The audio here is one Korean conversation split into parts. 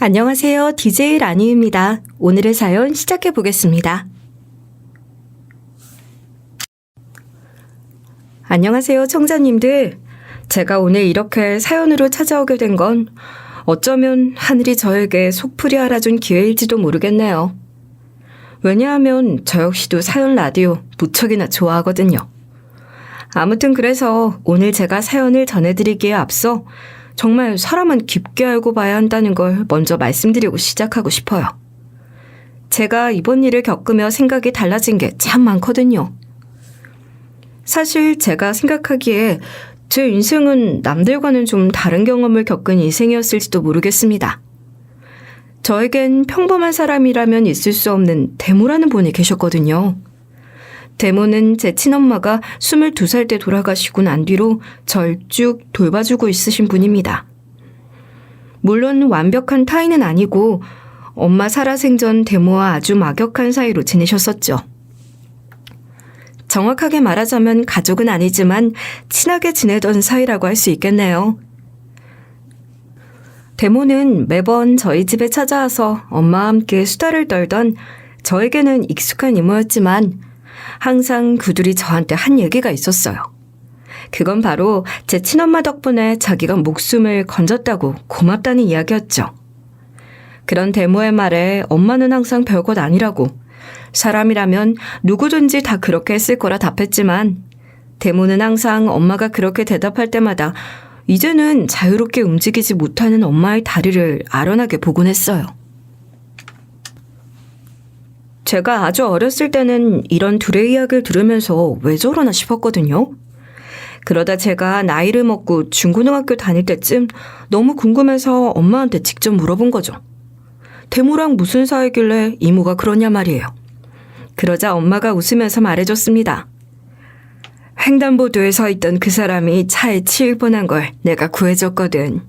안녕하세요. DJ 라니입니다. 오늘의 사연 시작해 보겠습니다. 안녕하세요, 청자님들. 제가 오늘 이렇게 사연으로 찾아오게 된 건 어쩌면 하늘이 저에게 속풀이 알아준 기회일지도 모르겠네요. 왜냐하면 저 역시도 사연 라디오 무척이나 좋아하거든요. 아무튼 그래서 오늘 제가 사연을 전해드리기에 앞서 정말 사람은 깊게 알고 봐야 한다는 걸 먼저 말씀드리고 시작하고 싶어요. 제가 이번 일을 겪으며 생각이 달라진 게 참 많거든요. 사실 제가 생각하기에 제 인생은 남들과는 좀 다른 경험을 겪은 인생이었을지도 모르겠습니다. 저에겐 평범한 사람이라면 있을 수 없는 대모라는 분이 계셨거든요. 대모는 제 친엄마가 22살 때 돌아가시고 난 뒤로 절 쭉 돌봐주고 있으신 분입니다. 물론 완벽한 타인은 아니고 엄마 살아생전 대모와 아주 막역한 사이로 지내셨었죠. 정확하게 말하자면 가족은 아니지만 친하게 지내던 사이라고 할 수 있겠네요. 대모는 매번 저희 집에 찾아와서 엄마와 함께 수다를 떨던 저에게는 익숙한 이모였지만 항상 그들이 저한테 한 얘기가 있었어요. 그건 바로 제 친엄마 덕분에 자기가 목숨을 건졌다고 고맙다는 이야기였죠. 그런 대모의 말에 엄마는 항상 별것 아니라고, 사람이라면 누구든지 다 그렇게 했을 거라 답했지만 대모는 항상 엄마가 그렇게 대답할 때마다 이제는 자유롭게 움직이지 못하는 엄마의 다리를 아련하게 보곤 했어요. 제가 아주 어렸을 때는 이런 둘의 이야기를 들으면서 왜 저러나 싶었거든요. 그러다 제가 나이를 먹고 중고등학교 다닐 때쯤 너무 궁금해서 엄마한테 직접 물어본 거죠. 대모랑 무슨 사이길래 이모가 그러냐 말이에요. 그러자 엄마가 웃으면서 말해줬습니다. 횡단보도에 서 있던 그 사람이 차에 치일 뻔한 걸 내가 구해줬거든.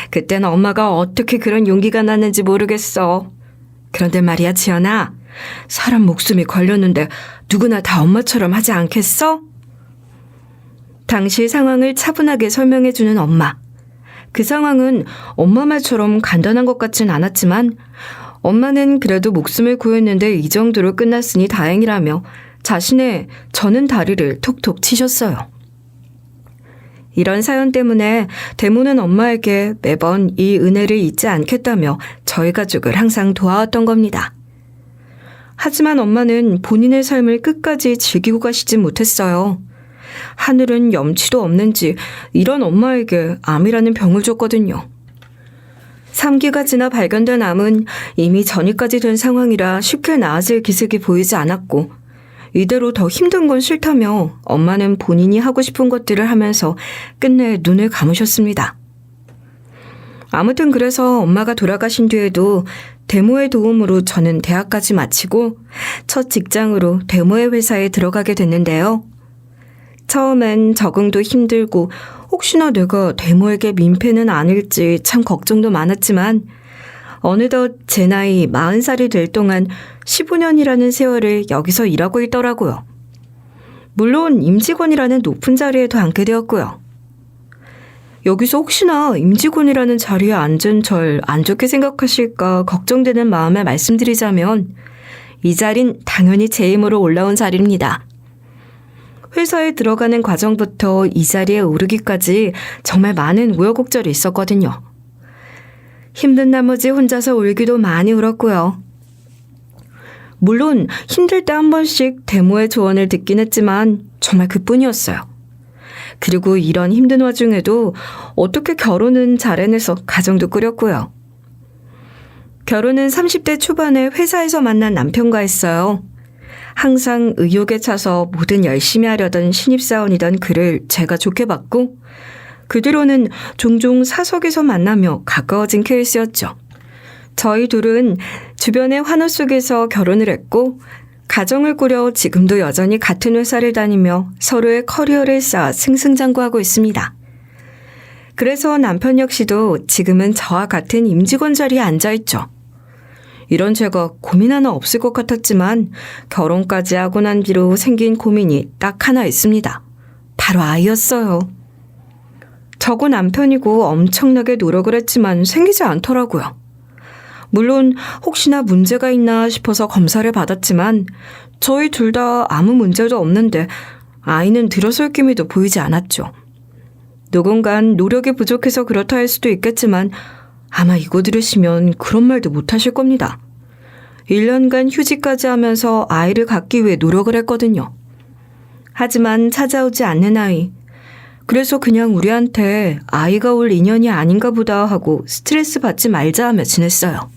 그땐 엄마가 어떻게 그런 용기가 났는지 모르겠어. 그런데 말이야, 지연아. 사람 목숨이 걸렸는데 누구나 다 엄마처럼 하지 않겠어? 당시 상황을 차분하게 설명해주는 엄마. 그 상황은 엄마 말처럼 간단한 것 같진 않았지만 엄마는 그래도 목숨을 구했는데 이 정도로 끝났으니 다행이라며 자신의 저는 다리를 톡톡 치셨어요. 이런 사연 때문에 대모는 엄마에게 매번 이 은혜를 잊지 않겠다며 저희 가족을 항상 도와왔던 겁니다. 하지만 엄마는 본인의 삶을 끝까지 즐기고 가시지 못했어요. 하늘은 염치도 없는지 이런 엄마에게 암이라는 병을 줬거든요. 3기가 지나 발견된 암은 이미 전이까지 된 상황이라 쉽게 나아질 기색이 보이지 않았고 이대로 더 힘든 건 싫다며 엄마는 본인이 하고 싶은 것들을 하면서 끝내 눈을 감으셨습니다. 아무튼 그래서 엄마가 돌아가신 뒤에도 대모의 도움으로 저는 대학까지 마치고 첫 직장으로 대모의 회사에 들어가게 됐는데요. 처음엔 적응도 힘들고 혹시나 내가 대모에게 민폐는 아닐지 참 걱정도 많았지만 어느덧 제 나이 40살이 될 동안 15년이라는 세월을 여기서 일하고 있더라고요. 물론 임직원이라는 높은 자리에도 앉게 되었고요. 여기서 혹시나 임직원이라는 자리에 앉은 절 안 좋게 생각하실까 걱정되는 마음에 말씀드리자면 이 자리는 당연히 제 힘으로 올라온 자리입니다. 회사에 들어가는 과정부터 이 자리에 오르기까지 정말 많은 우여곡절이 있었거든요. 힘든 나머지 혼자서 울기도 많이 울었고요. 물론 힘들 때 한 번씩 대모의 조언을 듣긴 했지만 정말 그뿐이었어요. 그리고 이런 힘든 와중에도 어떻게 결혼은 잘 해내서 가정도 꾸렸고요. 결혼은 30대 초반에 회사에서 만난 남편과 했어요. 항상 의욕에 차서 뭐든 열심히 하려던 신입사원이던 그를 제가 좋게 봤고 그 뒤로는 종종 사석에서 만나며 가까워진 케이스였죠. 저희 둘은 주변의 환호 속에서 결혼을 했고 가정을 꾸려 지금도 여전히 같은 회사를 다니며 서로의 커리어를 쌓아 승승장구하고 있습니다. 그래서 남편 역시도 지금은 저와 같은 임직원 자리에 앉아있죠. 이런 제가 고민 하나 없을 것 같았지만 결혼까지 하고 난 뒤로 생긴 고민이 딱 하나 있습니다. 바로 아이였어요. 저고 남편이고 엄청나게 노력을 했지만 생기지 않더라고요. 물론 혹시나 문제가 있나 싶어서 검사를 받았지만 저희 둘 다 아무 문제도 없는데 아이는 들어설 기미도 보이지 않았죠. 누군간 노력이 부족해서 그렇다 할 수도 있겠지만 아마 이거 들으시면 그런 말도 못 하실 겁니다. 1년간 휴직까지 하면서 아이를 갖기 위해 노력을 했거든요. 하지만 찾아오지 않는 아이. 그래서 그냥 우리한테 아이가 올 인연이 아닌가 보다 하고 스트레스 받지 말자 하며 지냈어요.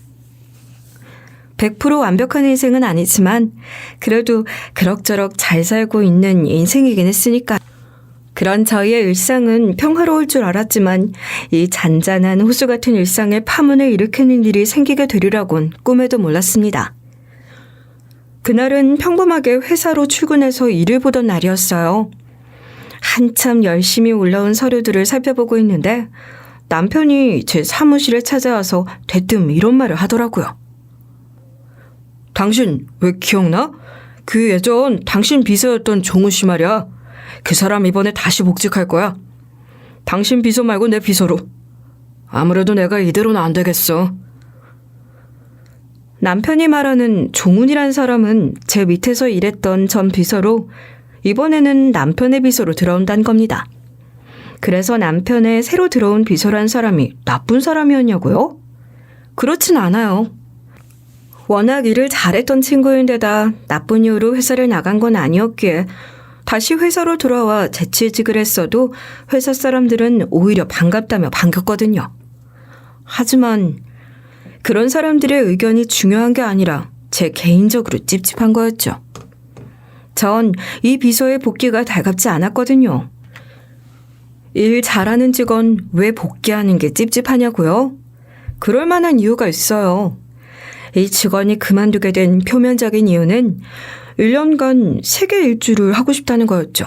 100% 완벽한 인생은 아니지만 그래도 그럭저럭 잘 살고 있는 인생이긴 했으니까. 그런 저희의 일상은 평화로울 줄 알았지만 이 잔잔한 호수 같은 일상에 파문을 일으키는 일이 생기게 되리라곤 꿈에도 몰랐습니다. 그날은 평범하게 회사로 출근해서 일을 보던 날이었어요. 한참 열심히 올라온 서류들을 살펴보고 있는데 남편이 제 사무실에 찾아와서 대뜸 이런 말을 하더라고요. 당신 왜 기억나? 그 예전 당신 비서였던 종우 씨 말이야. 그 사람 이번에 다시 복직할 거야. 당신 비서 말고 내 비서로. 아무래도 내가 이대로는 안 되겠어. 남편이 말하는 종훈이란 사람은 제 밑에서 일했던 전 비서로 이번에는 남편의 비서로 들어온다는 겁니다. 그래서 남편의 새로 들어온 비서란 사람이 나쁜 사람이었냐고요? 그렇진 않아요. 워낙 일을 잘했던 친구인데다 나쁜 이유로 회사를 나간 건 아니었기에 다시 회사로 돌아와 재취직을 했어도 회사 사람들은 오히려 반갑다며 반겼거든요. 하지만 그런 사람들의 의견이 중요한 게 아니라 제 개인적으로 찝찝한 거였죠. 전 이 비서의 복귀가 달갑지 않았거든요. 일 잘하는 직원 왜 복귀하는 게 찝찝하냐고요? 그럴 만한 이유가 있어요. 이 직원이 그만두게 된 표면적인 이유는 1년간 세계 일주를 하고 싶다는 거였죠.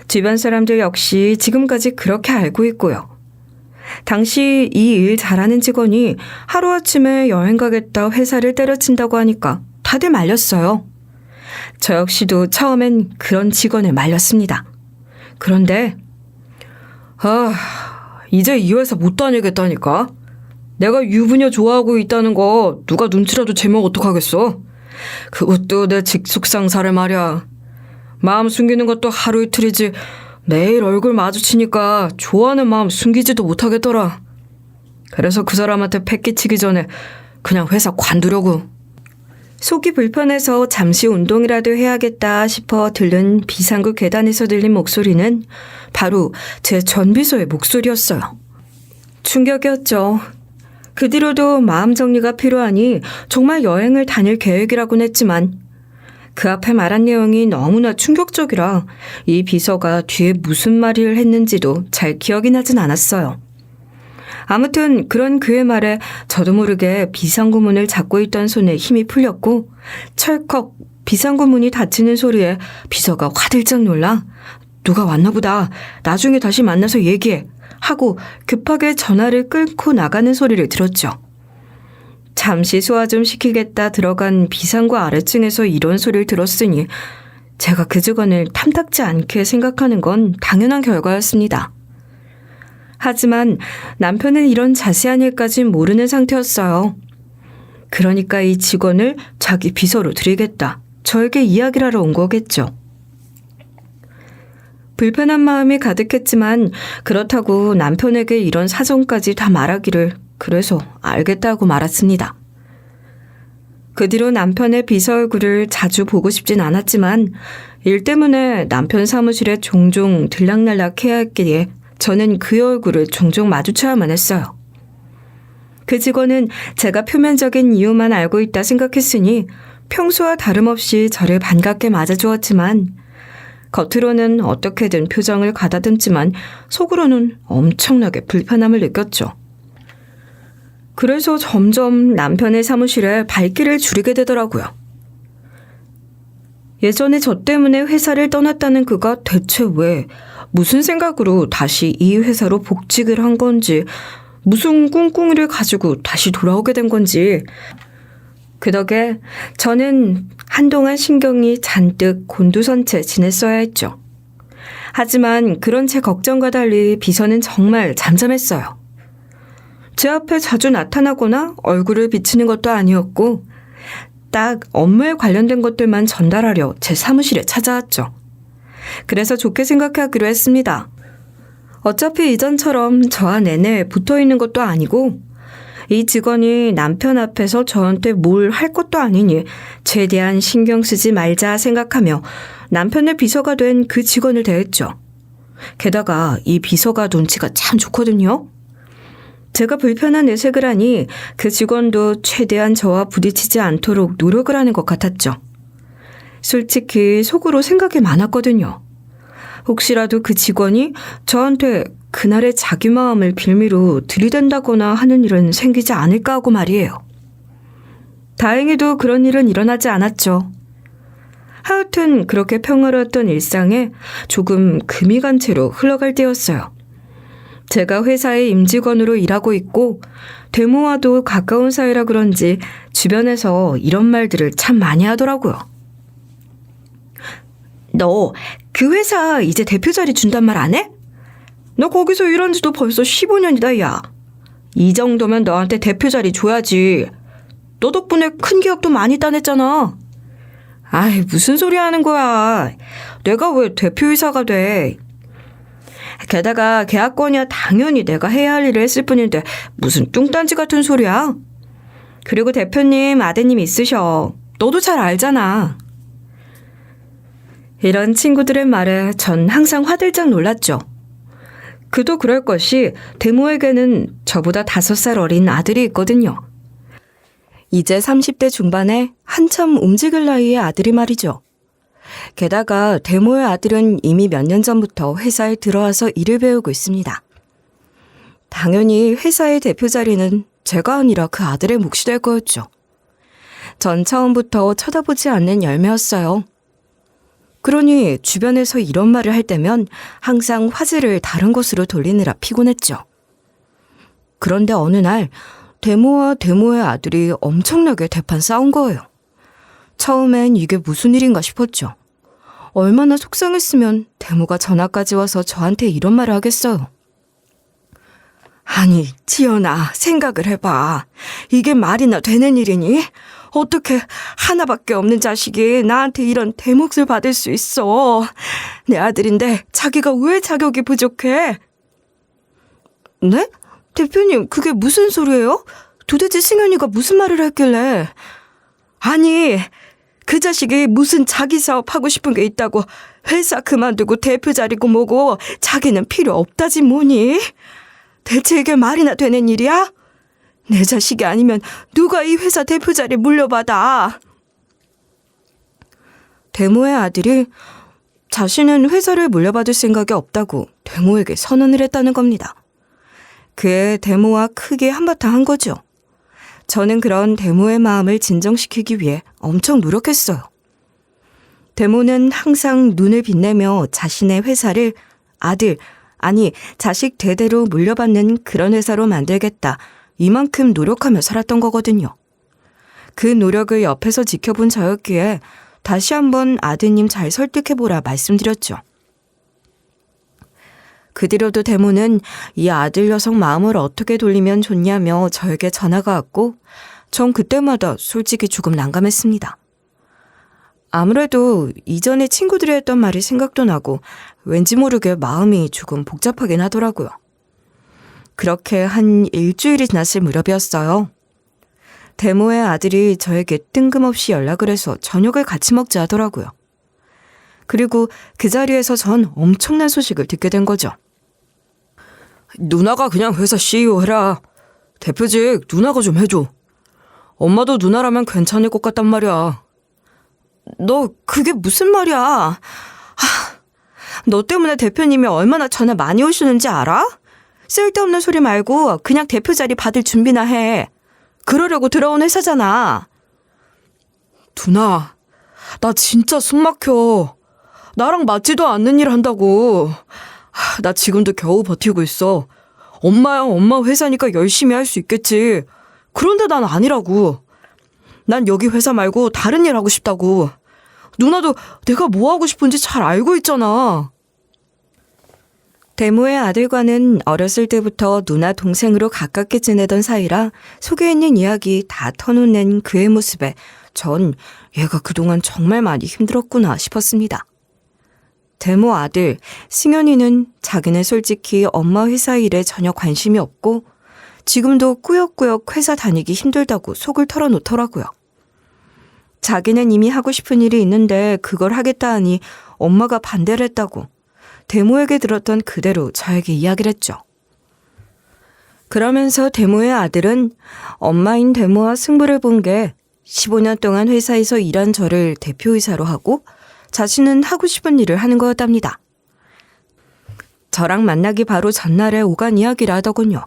주변 사람들 역시 지금까지 그렇게 알고 있고요. 당시 이 일 잘하는 직원이 하루아침에 여행 가겠다 회사를 때려친다고 하니까 다들 말렸어요. 저 역시도 처음엔 그런 직원에 말렸습니다. 그런데 이제 이 회사 못 다니겠다니까. 내가 유부녀 좋아하고 있다는 거 누가 눈치라도 채면 어떡하겠어. 그것도 내 직속 상사를 말이야. 마음 숨기는 것도 하루 이틀이지 매일 얼굴 마주치니까 좋아하는 마음 숨기지도 못하겠더라. 그래서 그 사람한테 패 끼치기 전에 그냥 회사 관두려고. 속이 불편해서 잠시 운동이라도 해야겠다 싶어 들른 비상구 계단에서 들린 목소리는 바로 제 전 비서의 목소리였어요. 충격이었죠. 그 뒤로도 마음 정리가 필요하니 정말 여행을 다닐 계획이라곤 했지만 그 앞에 말한 내용이 너무나 충격적이라 이 비서가 뒤에 무슨 말을 했는지도 잘 기억이 나진 않았어요. 아무튼 그런 그의 말에 저도 모르게 비상구 문을 잡고 있던 손에 힘이 풀렸고 철컥 비상구 문이 닫히는 소리에 비서가 화들짝 놀라 누가 왔나 보다. 나중에 다시 만나서 얘기해. 하고 급하게 전화를 끊고 나가는 소리를 들었죠. 잠시 소화 좀 시키겠다 들어간 비상구 아래층에서 이런 소리를 들었으니 제가 그 직원을 탐탁지 않게 생각하는 건 당연한 결과였습니다. 하지만 남편은 이런 자세한 일까진 모르는 상태였어요. 그러니까 이 직원을 자기 비서로 들이겠다. 저에게 이야기를 하러 온 거겠죠. 불편한 마음이 가득했지만 그렇다고 남편에게 이런 사정까지 다 말하기를 그래서 알겠다고 말았습니다. 그 뒤로 남편의 비서 얼굴을 자주 보고 싶진 않았지만 일 때문에 남편 사무실에 종종 들락날락 해야 했기에 저는 그의 얼굴을 종종 마주쳐야만 했어요. 그 직원은 제가 표면적인 이유만 알고 있다 생각했으니 평소와 다름없이 저를 반갑게 맞아주었지만 겉으로는 어떻게든 표정을 가다듬지만 속으로는 엄청나게 불편함을 느꼈죠. 그래서 점점 남편의 사무실에 발길을 줄이게 되더라고요. 예전에 저 때문에 회사를 떠났다는 그가 대체 왜, 무슨 생각으로 다시 이 회사로 복직을 한 건지, 무슨 꿍꿍이를 가지고 다시 돌아오게 된 건지, 그 덕에 저는 한동안 신경이 잔뜩 곤두선 채 지냈어야 했죠. 하지만 그런 제 걱정과 달리 비서는 정말 잠잠했어요. 제 앞에 자주 나타나거나 얼굴을 비치는 것도 아니었고 딱 업무에 관련된 것들만 전달하려 제 사무실에 찾아왔죠. 그래서 좋게 생각하기로 했습니다. 어차피 이전처럼 저와 내내 붙어있는 것도 아니고 이 직원이 남편 앞에서 저한테 뭘 할 것도 아니니 최대한 신경 쓰지 말자 생각하며 남편의 비서가 된 그 직원을 대했죠. 게다가 이 비서가 눈치가 참 좋거든요. 제가 불편한 내색을 하니 그 직원도 최대한 저와 부딪히지 않도록 노력을 하는 것 같았죠. 솔직히 속으로 생각이 많았거든요. 혹시라도 그 직원이 저한테 그날의 자기 마음을 빌미로 들이댄다거나 하는 일은 생기지 않을까 하고 말이에요. 다행히도 그런 일은 일어나지 않았죠. 하여튼 그렇게 평화로웠던 일상에 조금 금이 간 채로 흘러갈 때였어요. 제가 회사의 임직원으로 일하고 있고 대모와도 가까운 사이라 그런지 주변에서 이런 말들을 참 많이 하더라고요. 너 그 회사 이제 대표 자리 준단 말 안 해? 너 거기서 일한 지도 벌써 15년이다, 야. 이 정도면 너한테 대표 자리 줘야지. 너 덕분에 큰 기업도 많이 따냈잖아. 아이, 무슨 소리 하는 거야. 내가 왜 대표이사가 돼. 게다가 계약권이야 당연히 내가 해야 할 일을 했을 뿐인데 무슨 뚱딴지 같은 소리야. 그리고 대표님 아드님 있으셔. 너도 잘 알잖아. 이런 친구들의 말에 전 항상 화들짝 놀랐죠. 그도 그럴 것이 대모에게는 저보다 5살 어린 아들이 있거든요. 이제 30대 중반에 한참 움직일 나이의 아들이 말이죠. 게다가 대모의 아들은 이미 몇 년 전부터 회사에 들어와서 일을 배우고 있습니다. 당연히 회사의 대표 자리는 제가 아니라 그 아들의 몫이 될 거였죠. 전 처음부터 쳐다보지 않는 열매였어요. 그러니 주변에서 이런 말을 할 때면 항상 화제를 다른 곳으로 돌리느라 피곤했죠. 그런데 어느 날 대모와 대모의 아들이 엄청나게 대판 싸운 거예요. 처음엔 이게 무슨 일인가 싶었죠. 얼마나 속상했으면 대모가 전화까지 와서 저한테 이런 말을 하겠어요. 아니, 지연아, 생각을 해봐. 이게 말이나 되는 일이니? 어떻게 하나밖에 없는 자식이 나한테 이런 대몫을 받을 수 있어. 내 아들인데 자기가 왜 자격이 부족해? 네? 대표님, 그게 무슨 소리예요? 도대체 승현이가 무슨 말을 했길래. 아니, 그 자식이 무슨 자기 사업 하고 싶은 게 있다고 회사 그만두고 대표 자리고 뭐고 자기는 필요 없다지 뭐니? 대체 이게 말이나 되는 일이야? 내 자식이 아니면 누가 이 회사 대표 자리 물려받아? 대모의 아들이 자신은 회사를 물려받을 생각이 없다고 대모에게 선언을 했다는 겁니다. 그의 대모와 크게 한바탕 한 거죠. 저는 그런 대모의 마음을 진정시키기 위해 엄청 노력했어요. 대모는 항상 눈을 빛내며 자신의 회사를 아들, 아니 자식 대대로 물려받는 그런 회사로 만들겠다. 이만큼 노력하며 살았던 거거든요. 그 노력을 옆에서 지켜본 저였기에 다시 한번 아드님 잘 설득해보라 말씀드렸죠. 그 뒤로도 대모는 이 아들 녀석 마음을 어떻게 돌리면 좋냐며 저에게 전화가 왔고 전 그때마다 솔직히 조금 난감했습니다. 아무래도 이전에 친구들이 했던 말이 생각도 나고 왠지 모르게 마음이 조금 복잡하긴 하더라고요. 그렇게 한 일주일이 지났을 무렵이었어요. 대모의 아들이 저에게 뜬금없이 연락을 해서 저녁을 같이 먹자 하더라고요. 그리고 그 자리에서 전 엄청난 소식을 듣게 된 거죠. 누나가 그냥 회사 CEO 해라. 대표직 누나가 좀 해줘. 엄마도 누나라면 괜찮을 것 같단 말이야. 너 그게 무슨 말이야? 너 때문에 대표님이 얼마나 전화 많이 오시는지 알아? 쓸데없는 소리 말고 그냥 대표 자리 받을 준비나 해. 그러려고 들어온 회사잖아. 누나, 나 진짜 숨 막혀. 나랑 맞지도 않는 일 한다고. 나 지금도 겨우 버티고 있어. 엄마야 엄마 회사니까 열심히 할 수 있겠지. 그런데 난 아니라고. 난 여기 회사 말고 다른 일 하고 싶다고. 누나도 내가 뭐 하고 싶은지 잘 알고 있잖아. 대모의 아들과는 어렸을 때부터 누나 동생으로 가깝게 지내던 사이라 속에 있는 이야기 다 터놓는 그의 모습에 전 얘가 그동안 정말 많이 힘들었구나 싶었습니다. 대모 아들 승현이는 자기는 솔직히 엄마 회사 일에 전혀 관심이 없고 지금도 꾸역꾸역 회사 다니기 힘들다고 속을 털어놓더라고요. 자기는 이미 하고 싶은 일이 있는데 그걸 하겠다 하니 엄마가 반대를 했다고 대모에게 들었던 그대로 저에게 이야기를 했죠. 그러면서 대모의 아들은 엄마인 대모와 승부를 본 게 15년 동안 회사에서 일한 저를 대표이사로 하고 자신은 하고 싶은 일을 하는 거였답니다. 저랑 만나기 바로 전날에 오간 이야기를 하더군요.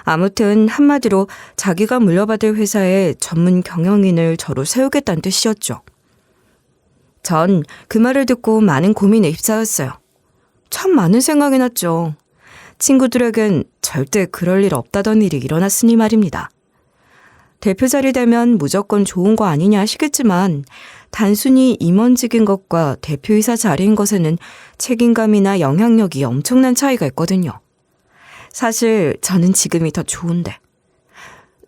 아무튼 한마디로 자기가 물려받을 회사에 전문 경영인을 저로 세우겠다는 뜻이었죠. 전 그 말을 듣고 많은 고민에 휩싸였어요. 참 많은 생각이 났죠. 친구들에겐 절대 그럴 일 없다던 일이 일어났으니 말입니다. 대표 자리 되면 무조건 좋은 거 아니냐 하시겠지만 단순히 임원직인 것과 대표이사 자리인 것에는 책임감이나 영향력이 엄청난 차이가 있거든요. 사실 저는 지금이 더 좋은데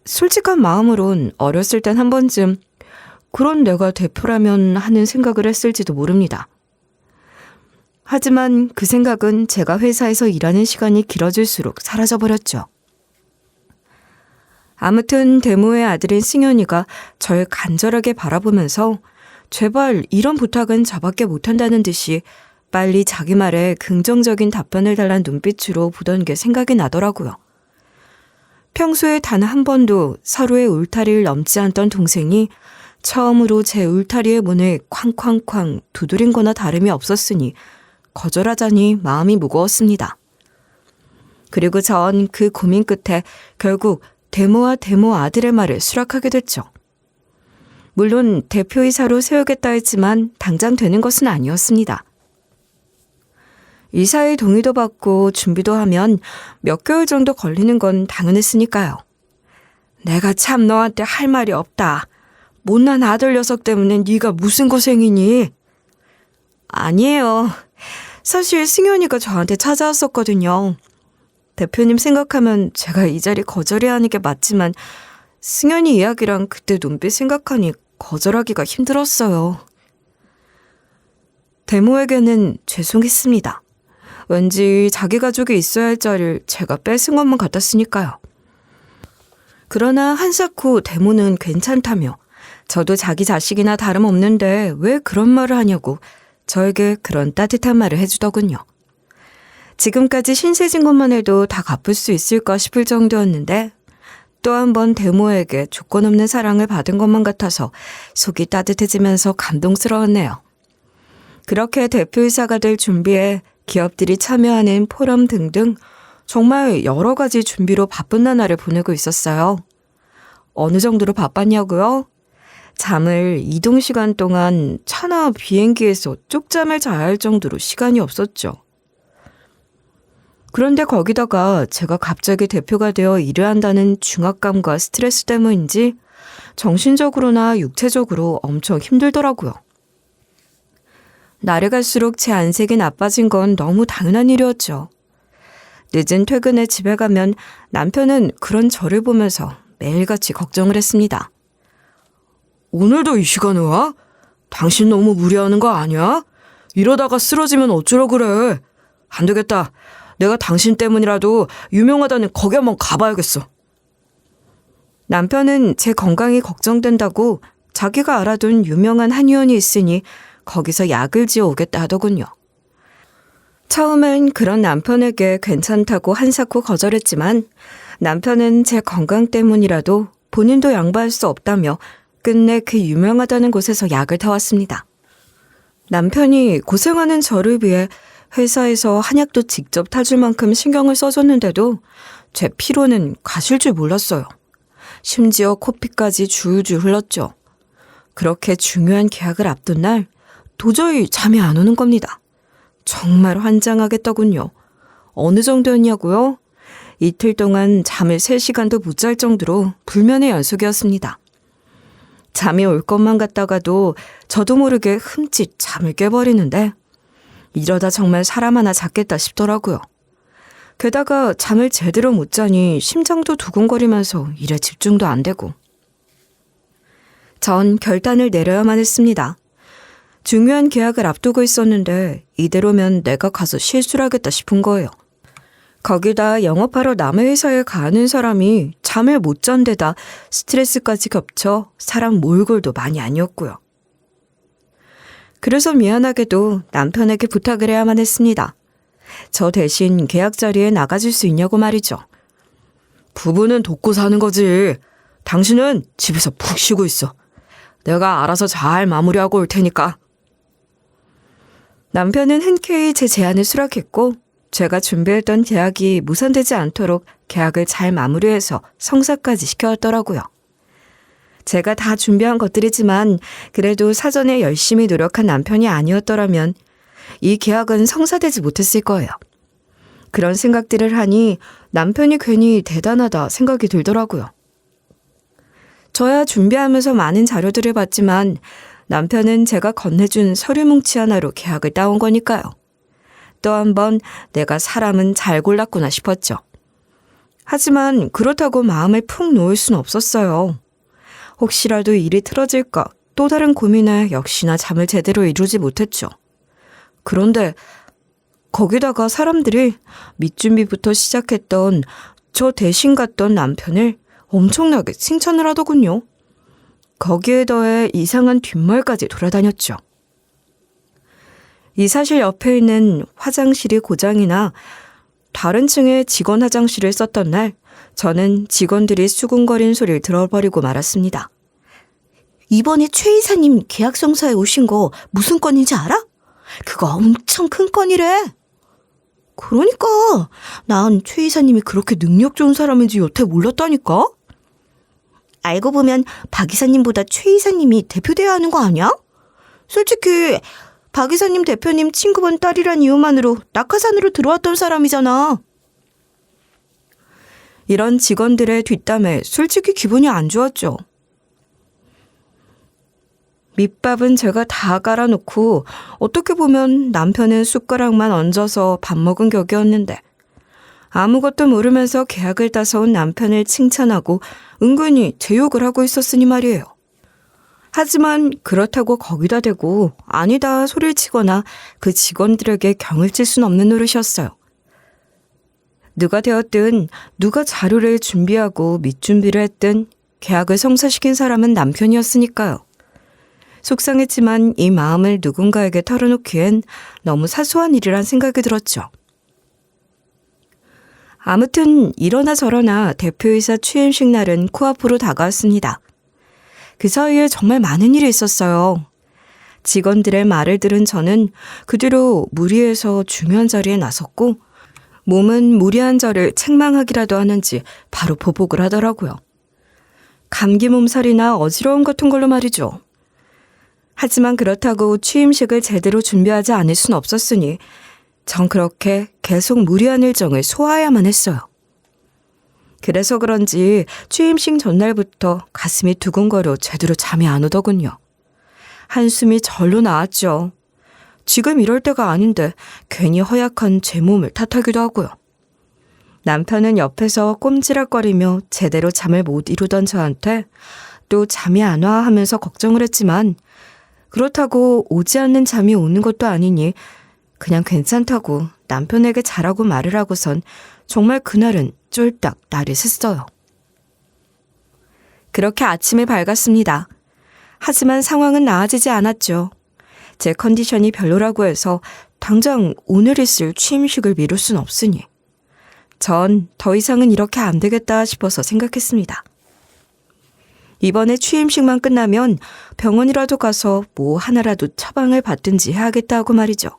솔직한 마음으론 어렸을 땐 한 번쯤 그런 내가 대표라면 하는 생각을 했을지도 모릅니다. 하지만 그 생각은 제가 회사에서 일하는 시간이 길어질수록 사라져버렸죠. 아무튼 대모의 아들인 승현이가 절 간절하게 바라보면서 제발 이런 부탁은 저밖에 못한다는 듯이 빨리 자기 말에 긍정적인 답변을 달란 눈빛으로 보던 게 생각이 나더라고요. 평소에 단 한 번도 서로의 울타리를 넘지 않던 동생이 처음으로 제 울타리의 문을 쾅쾅쾅 두드린 거나 다름이 없었으니 거절하자니 마음이 무거웠습니다. 그리고 전 그 고민 끝에 결국 대모와 대모 아들의 말을 수락하게 됐죠. 물론 대표이사로 세우겠다 했지만 당장 되는 것은 아니었습니다. 이사의 동의도 받고 준비도 하면 몇 개월 정도 걸리는 건 당연했으니까요. 내가 참 너한테 할 말이 없다. 못난 아들 녀석 때문에 네가 무슨 고생이니? 아니에요. 사실 승현이가 저한테 찾아왔었거든요. 대표님 생각하면 제가 이 자리 거절해야 하는 게 맞지만 승현이 이야기랑 그때 눈빛 생각하니 거절하기가 힘들었어요. 대모에게는 죄송했습니다. 왠지 자기 가족이 있어야 할 자리를 제가 뺏은 것만 같았으니까요. 그러나 한삭 후 대모는 괜찮다며 저도 자기 자식이나 다름없는데 왜 그런 말을 하냐고 저에게 그런 따뜻한 말을 해주더군요. 지금까지 신세진 것만 해도 다 갚을 수 있을까 싶을 정도였는데 또 한 번 대모에게 조건 없는 사랑을 받은 것만 같아서 속이 따뜻해지면서 감동스러웠네요. 그렇게 대표이사가 될 준비에 기업들이 참여하는 포럼 등등 정말 여러 가지 준비로 바쁜 나날을 보내고 있었어요. 어느 정도로 바빴냐고요? 잠을 이동 시간 동안 차나 비행기에서 쪽잠을 자야 할 정도로 시간이 없었죠. 그런데 거기다가 제가 갑자기 대표가 되어 일을 한다는 중압감과 스트레스 때문인지 정신적으로나 육체적으로 엄청 힘들더라고요. 날이 갈수록 제 안색이 나빠진 건 너무 당연한 일이었죠. 늦은 퇴근에 집에 가면 남편은 그런 저를 보면서 매일같이 걱정을 했습니다. 오늘도 이 시간에 와? 당신 너무 무리하는 거 아니야? 이러다가 쓰러지면 어쩌려 그래. 안 되겠다. 내가 당신 때문이라도 유명하다는 거기 한번 가봐야겠어. 남편은 제 건강이 걱정된다고 자기가 알아둔 유명한 한의원이 있으니 거기서 약을 지어 오겠다 하더군요. 처음엔 그런 남편에게 괜찮다고 한사코 거절했지만 남편은 제 건강 때문이라도 본인도 양보할 수 없다며 끝내 그 유명하다는 곳에서 약을 타왔습니다. 남편이 고생하는 저를 위해 회사에서 한약도 직접 타줄 만큼 신경을 써줬는데도 제 피로는 가실 줄 몰랐어요. 심지어 코피까지 줄줄 흘렀죠. 그렇게 중요한 계약을 앞둔 날 도저히 잠이 안 오는 겁니다. 정말 환장하겠더군요. 어느 정도였냐고요? 이틀 동안 잠을 3시간도 못 잘 정도로 불면의 연속이었습니다. 잠이 올 것만 같다가도 저도 모르게 흠칫 잠을 깨버리는데 이러다 정말 사람 하나 잡겠다 싶더라고요. 게다가 잠을 제대로 못 자니 심장도 두근거리면서 일에 집중도 안 되고. 전 결단을 내려야만 했습니다. 중요한 계약을 앞두고 있었는데 이대로면 내가 가서 실수를 하겠다 싶은 거예요. 거기다 영업하러 남의 회사에 가는 사람이 잠을 못 잔 데다 스트레스까지 겹쳐 사람 몰골도 많이 아니었고요. 그래서 미안하게도 남편에게 부탁을 해야만 했습니다. 저 대신 계약 자리에 나가줄 수 있냐고 말이죠. 부부는 돕고 사는 거지. 당신은 집에서 푹 쉬고 있어. 내가 알아서 잘 마무리하고 올 테니까. 남편은 흔쾌히 제 제안을 수락했고 제가 준비했던 계약이 무산되지 않도록 계약을 잘 마무리해서 성사까지 시켜왔더라고요. 제가 다 준비한 것들이지만 그래도 사전에 열심히 노력한 남편이 아니었더라면 이 계약은 성사되지 못했을 거예요. 그런 생각들을 하니 남편이 괜히 대단하다 생각이 들더라고요. 저야 준비하면서 많은 자료들을 봤지만 남편은 제가 건네준 서류 뭉치 하나로 계약을 따온 거니까요. 또 한 번 내가 사람은 잘 골랐구나 싶었죠. 하지만 그렇다고 마음을 푹 놓을 순 없었어요. 혹시라도 일이 틀어질까 또 다른 고민에 역시나 잠을 제대로 이루지 못했죠. 그런데 거기다가 사람들이 밑준비부터 시작했던 저 대신 갔던 남편을 엄청나게 칭찬을 하더군요. 거기에 더해 이상한 뒷말까지 돌아다녔죠. 이 사실 옆에 있는 화장실이 고장이나 다른 층의 직원 화장실을 썼던 날 저는 직원들이 수군거린 소리를 들어버리고 말았습니다. 이번에 최 이사님 계약 성사에 오신 거 무슨 건인지 알아? 그거 엄청 큰 건이래. 그러니까 난 최 이사님이 그렇게 능력 좋은 사람인지 여태 몰랐다니까. 알고 보면 박 이사님보다 최 이사님이 대표돼야 하는 거 아니야? 솔직히 박 이사님 대표님 친구분 딸이란 이유만으로 낙하산으로 들어왔던 사람이잖아. 이런 직원들의 뒷담에 솔직히 기분이 안 좋았죠. 밑밥은 제가 다 깔아놓고 어떻게 보면 남편은 숟가락만 얹어서 밥 먹은 격이었는데 아무것도 모르면서 계약을 따서 온 남편을 칭찬하고 은근히 제 욕을 하고 있었으니 말이에요. 하지만 그렇다고 거기다 대고 아니다 소리를 치거나 그 직원들에게 경을 칠 순 없는 노릇이었어요. 누가 되었든 누가 자료를 준비하고 밑준비를 했든 계약을 성사시킨 사람은 남편이었으니까요. 속상했지만 이 마음을 누군가에게 털어놓기엔 너무 사소한 일이란 생각이 들었죠. 아무튼 이러나 저러나 대표이사 취임식 날은 코앞으로 다가왔습니다. 그 사이에 정말 많은 일이 있었어요. 직원들의 말을 들은 저는 그 뒤로 무리해서 중요한 자리에 나섰고 몸은 무리한 저를 책망하기라도 하는지 바로 보복을 하더라고요. 감기 몸살이나 어지러움 같은 걸로 말이죠. 하지만 그렇다고 취임식을 제대로 준비하지 않을 순 없었으니 전 그렇게 계속 무리한 일정을 소화해야만 했어요. 그래서 그런지 취임식 전날부터 가슴이 두근거려 제대로 잠이 안 오더군요. 한숨이 절로 나왔죠. 지금 이럴 때가 아닌데 괜히 허약한 제 몸을 탓하기도 하고요. 남편은 옆에서 꼼지락거리며 제대로 잠을 못 이루던 저한테 또 잠이 안 와 하면서 걱정을 했지만 그렇다고 오지 않는 잠이 오는 것도 아니니 그냥 괜찮다고 남편에게 잘하고 말을 하고선 정말 그날은 쫄딱 날이 샜어요. 그렇게 아침이 밝았습니다. 하지만 상황은 나아지지 않았죠. 제 컨디션이 별로라고 해서 당장 오늘 있을 취임식을 미룰 순 없으니 전 더 이상은 이렇게 안 되겠다 싶어서 생각했습니다. 이번에 취임식만 끝나면 병원이라도 가서 뭐 하나라도 처방을 받든지 해야겠다 하고 말이죠.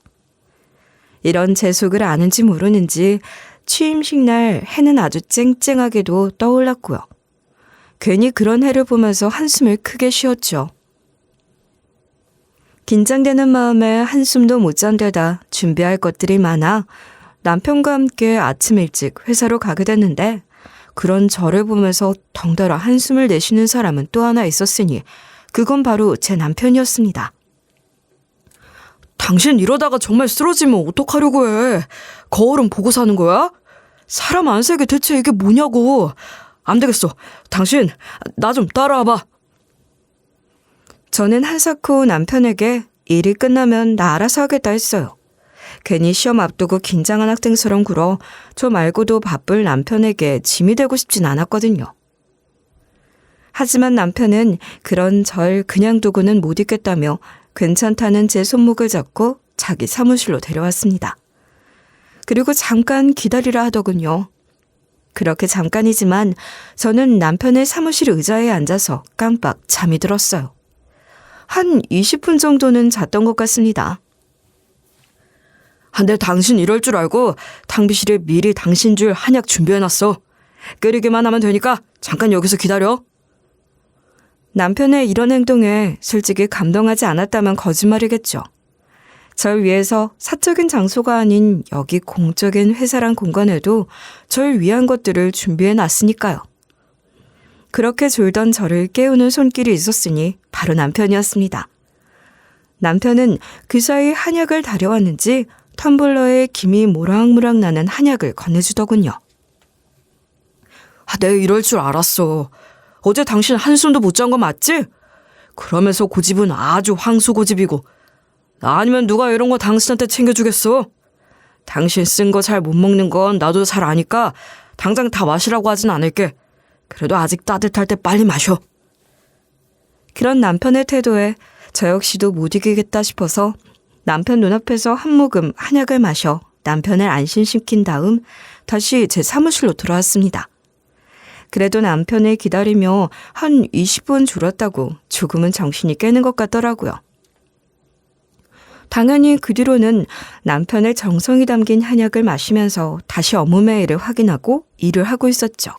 이런 제 속을 아는지 모르는지 취임식 날 해는 아주 쨍쨍하게도 떠올랐고요. 괜히 그런 해를 보면서 한숨을 크게 쉬었죠. 긴장되는 마음에 한숨도 못 잔 데다 준비할 것들이 많아 남편과 함께 아침 일찍 회사로 가게 됐는데 그런 저를 보면서 덩달아 한숨을 내쉬는 사람은 또 하나 있었으니 그건 바로 제 남편이었습니다. 당신 이러다가 정말 쓰러지면 어떡하려고 해. 거울은 보고 사는 거야? 사람 안색이 대체 이게 뭐냐고. 안 되겠어. 당신 나 좀 따라와봐. 저는 한사코 남편에게 일이 끝나면 나 알아서 하겠다 했어요. 괜히 시험 앞두고 긴장한 학생처럼 굴어 저 말고도 바쁠 남편에게 짐이 되고 싶진 않았거든요. 하지만 남편은 그런 절 그냥 두고는 못 있겠다며 괜찮다는 제 손목을 잡고 자기 사무실로 데려왔습니다. 그리고 잠깐 기다리라 하더군요. 그렇게 잠깐이지만 저는 남편의 사무실 의자에 앉아서 깜빡 잠이 들었어요. 한 20분 정도는 잤던 것 같습니다. 근데 당신 이럴 줄 알고 탕비실에 미리 당신 줄 한약 준비해놨어. 끓이기만 하면 되니까 잠깐 여기서 기다려. 남편의 이런 행동에 솔직히 감동하지 않았다면 거짓말이겠죠. 절 위해서 사적인 장소가 아닌 여기 공적인 회사란 공간에도 절 위한 것들을 준비해놨으니까요. 그렇게 졸던 저를 깨우는 손길이 있었으니 바로 남편이었습니다. 남편은 그 사이 한약을 다려왔는지 텀블러에 김이 모락모락 나는 한약을 건네주더군요. 내가 이럴 줄 알았어. 어제 당신 한숨도 못 잔 거 맞지? 그러면서 고집은 아주 황소 고집이고. 아니면 누가 이런 거 당신한테 챙겨주겠어? 당신 쓴 거 잘 못 먹는 건 나도 잘 아니까 당장 다 마시라고 하진 않을게. 그래도 아직 따뜻할 때 빨리 마셔. 그런 남편의 태도에 저 역시도 못 이기겠다 싶어서 남편 눈앞에서 한 모금 한약을 마셔 남편을 안심시킨 다음 다시 제 사무실로 돌아왔습니다. 그래도 남편을 기다리며 한 20분 졸았다고 조금은 정신이 깨는 것 같더라고요. 당연히 그 뒤로는 남편의 정성이 담긴 한약을 마시면서 다시 업무 메일을 확인하고 일을 하고 있었죠.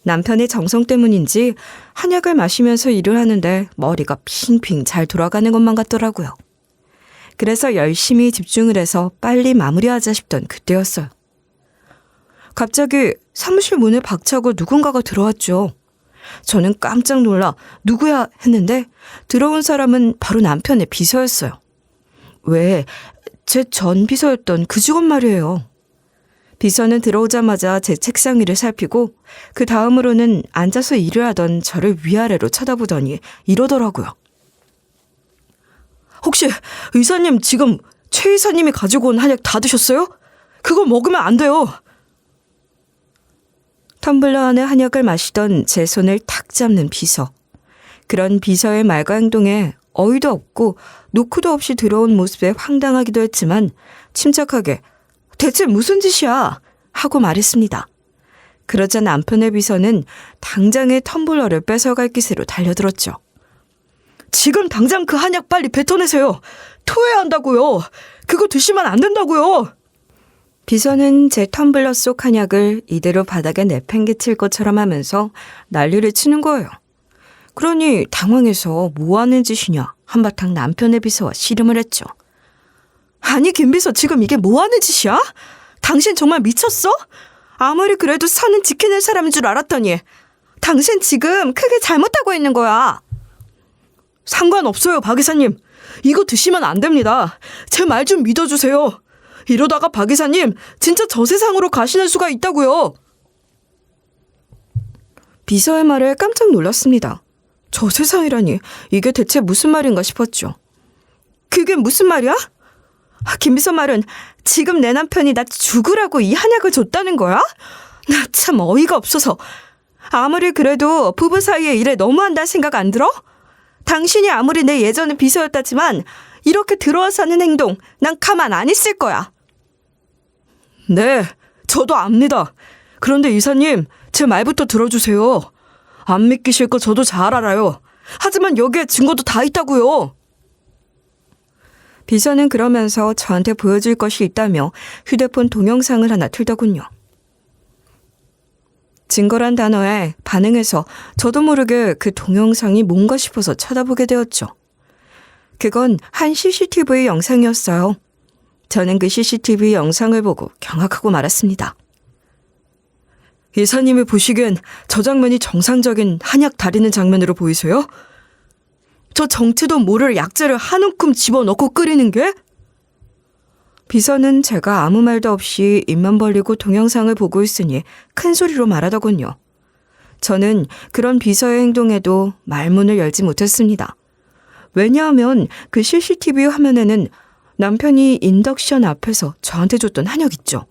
남편의 정성 때문인지 한약을 마시면서 일을 하는데 머리가 핑핑 잘 돌아가는 것만 같더라고요. 그래서 열심히 집중을 해서 빨리 마무리하자 싶던 그때였어요. 갑자기 사무실 문을 박차고 누군가가 들어왔죠. 저는 깜짝 놀라 누구야 했는데 들어온 사람은 바로 남편의 비서였어요. 왜? 제 전 비서였던 그 직원 말이에요. 비서는 들어오자마자 제 책상 위를 살피고 그 다음으로는 앉아서 일을 하던 저를 위아래로 쳐다보더니 이러더라고요. 혹시 의사님 지금 최 의사님이 가지고 온 한약 다 드셨어요? 그거 먹으면 안 돼요. 텀블러 안에 한약을 마시던 제 손을 탁 잡는 비서. 그런 비서의 말과 행동에 어이도 없고 노크도 없이 들어온 모습에 황당하기도 했지만 침착하게 대체 무슨 짓이야? 하고 말했습니다. 그러자 남편의 비서는 당장의 텀블러를 뺏어갈 기세로 달려들었죠. 지금 당장 그 한약 빨리 뱉어내세요. 토해야 한다고요. 그거 드시면 안 된다고요. 비서는 제 텀블러 속 한약을 이대로 바닥에 내팽개칠 것처럼 하면서 난리를 치는 거예요. 그러니 당황해서 뭐 하는 짓이냐 한바탕 남편의 비서와 씨름을 했죠. 아니 김 비서 지금 이게 뭐 하는 짓이야? 당신 정말 미쳤어? 아무리 그래도 선은 지키는 사람인 줄 알았더니 당신 지금 크게 잘못하고 있는 거야. 상관없어요 박 이사님. 이거 드시면 안 됩니다. 제 말 좀 믿어주세요. 이러다가 박 이사님 진짜 저 세상으로 가시는 수가 있다고요. 비서의 말에 깜짝 놀랐습니다. 저 세상이라니 이게 대체 무슨 말인가 싶었죠. 그게 무슨 말이야? 김 비서 말은 지금 내 남편이 나 죽으라고 이 한약을 줬다는 거야? 나 참 어이가 없어서. 아무리 그래도 부부 사이의 일에 너무한다는 생각 안 들어? 당신이 아무리 내 예전의 비서였다지만 이렇게 들어와서 하는 행동 난 가만 안 있을 거야. 네, 저도 압니다. 그런데 이사님, 제 말부터 들어주세요. 안 믿기실 거 저도 잘 알아요. 하지만 여기에 증거도 다 있다고요. 비서는 그러면서 저한테 보여줄 것이 있다며 휴대폰 동영상을 하나 틀더군요. 증거란 단어에 반응해서 저도 모르게 그 동영상이 뭔가 싶어서 쳐다보게 되었죠. 그건 한 CCTV 영상이었어요. 저는 그 CCTV 영상을 보고 경악하고 말았습니다. 이사님이 보시기엔 저 장면이 정상적인 한약 다리는 장면으로 보이세요? 저 정체도 모를 약재를 한 움큼 집어넣고 끓이는 게? 비서는 제가 아무 말도 없이 입만 벌리고 동영상을 보고 있으니 큰 소리로 말하더군요. 저는 그런 비서의 행동에도 말문을 열지 못했습니다. 왜냐하면 그 CCTV 화면에는 남편이 인덕션 앞에서 저한테 줬던 한약 있죠.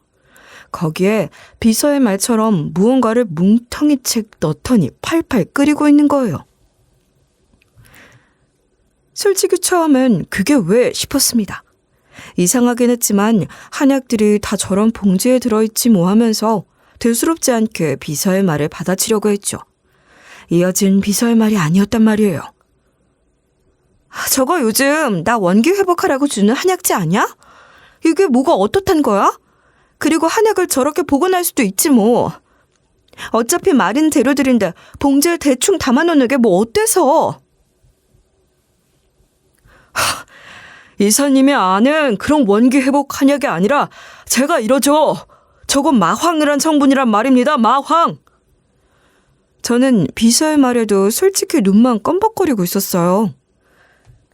거기에 비서의 말처럼 무언가를 뭉텅이 채 넣더니 팔팔 끓이고 있는 거예요. 솔직히 처음엔 그게 왜 싶었습니다. 이상하긴 했지만 한약들이 다 저런 봉지에 들어있지 뭐 하면서 대수롭지 않게 비서의 말을 받아치려고 했죠. 이어진 비서의 말이 아니었단 말이에요. 저거 요즘 나 원기 회복하라고 주는 한약재 아니야? 이게 뭐가 어떻단 거야? 그리고 한약을 저렇게 복원할 수도 있지 뭐. 어차피 마린 재료들인데 봉지에 대충 담아놓는 게 뭐 어때서? 이사님이 아는 그런 원기 회복 한약이 아니라 제가 이러죠. 저건 마황이란 성분이란 말입니다. 마황. 저는 비서의 말에도 솔직히 눈만 껌벅거리고 있었어요.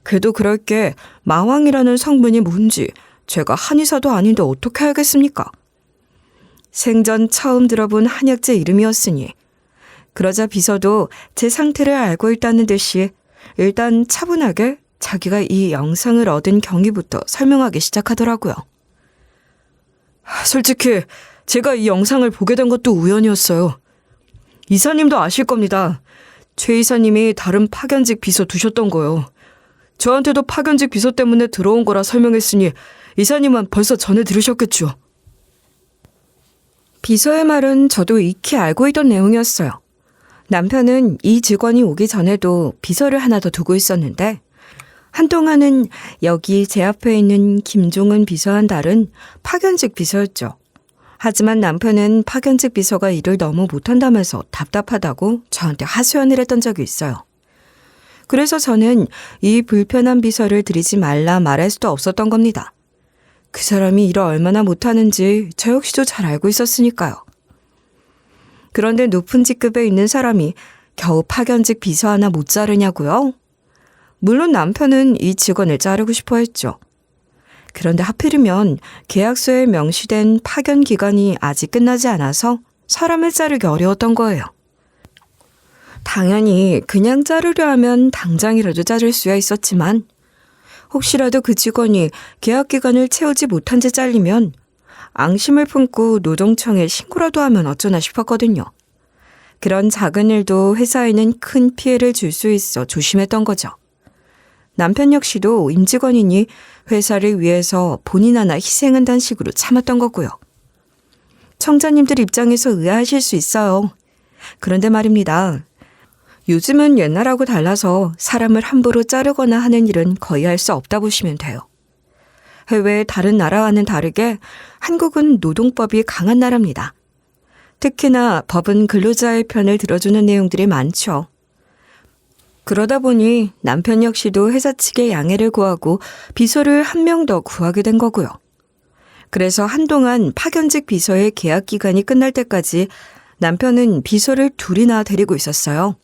그래도 그럴 게 마황이라는 성분이 뭔지 제가 한의사도 아닌데 어떻게 알겠습니까? 생전 처음 들어본 한약재 이름이었으니 그러자 비서도 제 상태를 알고 있다는 듯이 일단 차분하게 자기가 이 영상을 얻은 경위부터 설명하기 시작하더라고요. 솔직히 제가 이 영상을 보게 된 것도 우연이었어요. 이사님도 아실 겁니다. 최 이사님이 다른 파견직 비서 두셨던 거요. 저한테도 파견직 비서 때문에 들어온 거라 설명했으니 이사님은 벌써 전해 들으셨겠죠. 비서의 말은 저도 익히 알고 있던 내용이었어요. 남편은 이 직원이 오기 전에도 비서를 하나 더 두고 있었는데 한동안은 여기 제 앞에 있는 김종은 비서와는 다른 파견직 비서였죠. 하지만 남편은 파견직 비서가 일을 너무 못한다면서 답답하다고 저한테 하소연을 했던 적이 있어요. 그래서 저는 이 불편한 비서를 들이지 말라 말할 수도 없었던 겁니다. 그 사람이 일을 얼마나 못하는지 저 역시도 잘 알고 있었으니까요. 그런데 높은 직급에 있는 사람이 겨우 파견직 비서 하나 못 자르냐고요? 물론 남편은 이 직원을 자르고 싶어 했죠. 그런데 하필이면 계약서에 명시된 파견 기간이 아직 끝나지 않아서 사람을 자르기 어려웠던 거예요. 당연히 그냥 자르려 하면 당장이라도 자를 수야 있었지만 혹시라도 그 직원이 계약 기간을 채우지 못한 채 잘리면 앙심을 품고 노동청에 신고라도 하면 어쩌나 싶었거든요. 그런 작은 일도 회사에는 큰 피해를 줄 수 있어 조심했던 거죠. 남편 역시도 임직원이니 회사를 위해서 본인 하나 희생한다는 식으로 참았던 거고요. 청자님들 입장에서 의아하실 수 있어요. 그런데 말입니다. 요즘은 옛날하고 달라서 사람을 함부로 자르거나 하는 일은 거의 할 수 없다 보시면 돼요. 해외의 다른 나라와는 다르게 한국은 노동법이 강한 나라입니다. 특히나 법은 근로자의 편을 들어주는 내용들이 많죠. 그러다 보니 남편 역시도 회사 측에 양해를 구하고 비서를 한 명 더 구하게 된 거고요. 그래서 한동안 파견직 비서의 계약 기간이 끝날 때까지 남편은 비서를 둘이나 데리고 있었어요.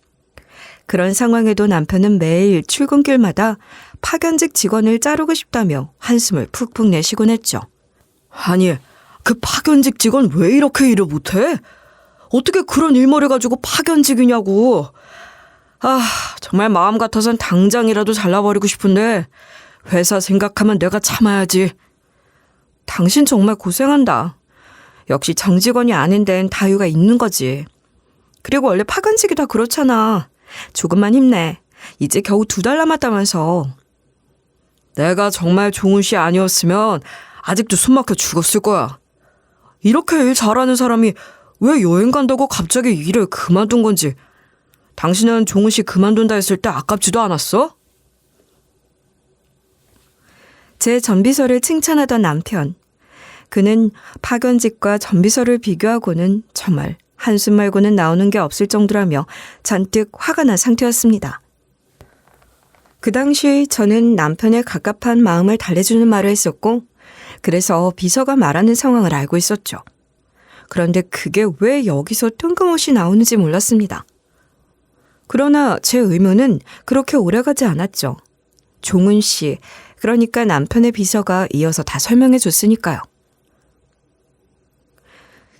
그런 상황에도 남편은 매일 출근길마다 파견직 직원을 자르고 싶다며 한숨을 푹푹 내쉬곤 했죠. 아니, 그 파견직 직원 왜 이렇게 일을 못해? 어떻게 그런 일머리 가지고 파견직이냐고. 정말 마음 같아선 당장이라도 잘라버리고 싶은데 회사 생각하면 내가 참아야지. 당신 정말 고생한다. 역시 정직원이 아닌 데는 다유가 있는 거지. 그리고 원래 파견직이 다 그렇잖아. 조금만 힘내. 이제 겨우 2달 남았다면서. 내가 정말 종훈 씨 아니었으면 아직도 숨막혀 죽었을 거야. 이렇게 일 잘하는 사람이 왜 여행 간다고 갑자기 일을 그만둔 건지. 당신은 종훈 씨 그만둔다 했을 때 아깝지도 않았어? 제 전비서를 칭찬하던 남편. 그는 파견직과 전비서를 비교하고는 정말 한숨 말고는 나오는 게 없을 정도라며 잔뜩 화가 난 상태였습니다. 그 당시 저는 남편의 갑갑한 마음을 달래주는 말을 했었고 그래서 비서가 말하는 상황을 알고 있었죠. 그런데 그게 왜 여기서 뜬금없이 나오는지 몰랐습니다. 그러나 제 의문은 그렇게 오래가지 않았죠. 종훈 씨, 그러니까 남편의 비서가 이어서 다 설명해 줬으니까요.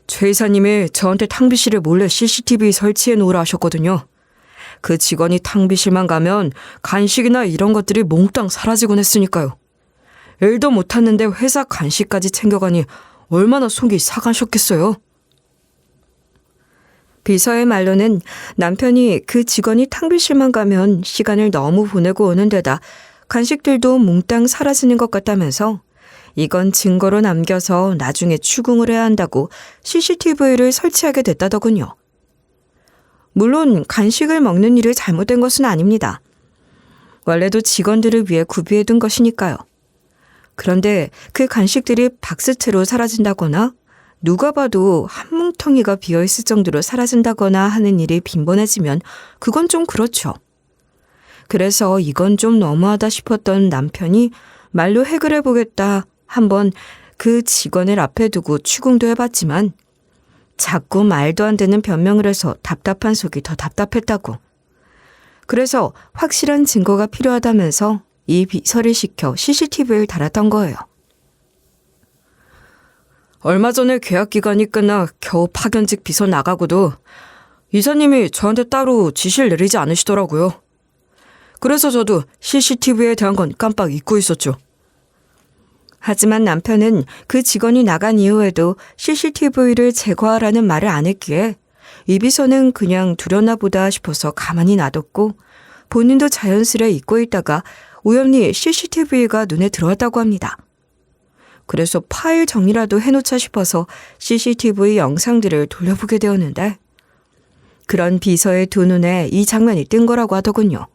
최 이사님이 저한테 탕비실에 몰래 CCTV 설치해 놓으라 하셨거든요. 그 직원이 탕비실만 가면 간식이나 이런 것들이 몽땅 사라지곤 했으니까요. 일도 못했는데 회사 간식까지 챙겨가니 얼마나 속이 상하셨겠어요. 비서의 말로는 남편이 그 직원이 탕비실만 가면 시간을 너무 보내고 오는 데다 간식들도 몽땅 사라지는 것 같다면서 이건 증거로 남겨서 나중에 추궁을 해야 한다고 CCTV를 설치하게 됐다더군요. 물론 간식을 먹는 일이 잘못된 것은 아닙니다. 원래도 직원들을 위해 구비해둔 것이니까요. 그런데 그 간식들이 박스채로 사라진다거나 누가 봐도 한 뭉텅이가 비어있을 정도로 사라진다거나 하는 일이 빈번해지면 그건 좀 그렇죠. 그래서 이건 좀 너무하다 싶었던 남편이 말로 해결해보겠다 한번 그 직원을 앞에 두고 추궁도 해봤지만 자꾸 말도 안 되는 변명을 해서 답답한 속이 더 답답했다고. 그래서 확실한 증거가 필요하다면서 이 비서를 시켜 CCTV를 달았던 거예요. 얼마 전에 계약 기간이 끝나 겨우 파견직 비서 나가고도 이사님이 저한테 따로 지시를 내리지 않으시더라고요. 그래서 저도 CCTV에 대한 건 깜빡 잊고 있었죠. 하지만 남편은 그 직원이 나간 이후에도 CCTV를 제거하라는 말을 안 했기에 이 비서는 그냥 두려나 보다 싶어서 가만히 놔뒀고 본인도 자연스레 잊고 있다가 우연히 CCTV가 눈에 들어왔다고 합니다. 그래서 파일 정리라도 해놓자 싶어서 CCTV 영상들을 돌려보게 되었는데 그런 비서의 두 눈에 이 장면이 뜬 거라고 하더군요.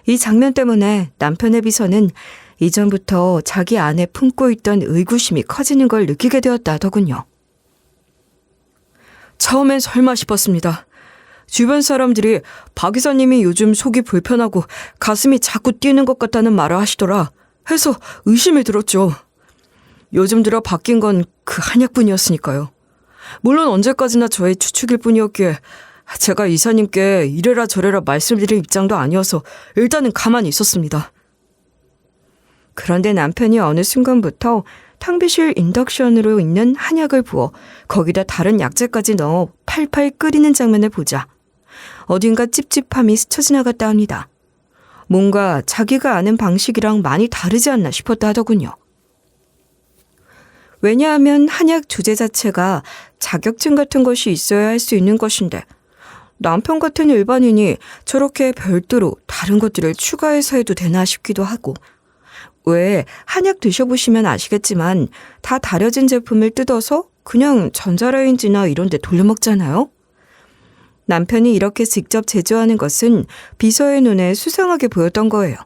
이 장면 때문에 남편의 비서는 이전부터 자기 안에 품고 있던 의구심이 커지는 걸 느끼게 되었다 하더군요. 처음엔 설마 싶었습니다. 주변 사람들이 박 이사님이 요즘 속이 불편하고 가슴이 자꾸 뛰는 것 같다는 말을 하시더라 해서 의심이 들었죠. 요즘 들어 바뀐 건 그 한약뿐이었으니까요. 물론 언제까지나 저의 추측일 뿐이었기에 제가 이사님께 이래라 저래라 말씀드릴 입장도 아니어서 일단은 가만히 있었습니다. 그런데 남편이 어느 순간부터 탕비실 인덕션으로 있는 한약을 부어 거기다 다른 약재까지 넣어 팔팔 끓이는 장면을 보자 어딘가 찝찝함이 스쳐 지나갔다 합니다. 뭔가 자기가 아는 방식이랑 많이 다르지 않나 싶었다 하더군요. 왜냐하면 한약 주제 자체가 자격증 같은 것이 있어야 할 수 있는 것인데 남편 같은 일반인이 저렇게 별도로 다른 것들을 추가해서 해도 되나 싶기도 하고 왜 한약 드셔보시면 아시겠지만 다 다려진 제품을 뜯어서 그냥 전자레인지나 이런 데 돌려먹잖아요. 남편이 이렇게 직접 제조하는 것은 비서의 눈에 수상하게 보였던 거예요.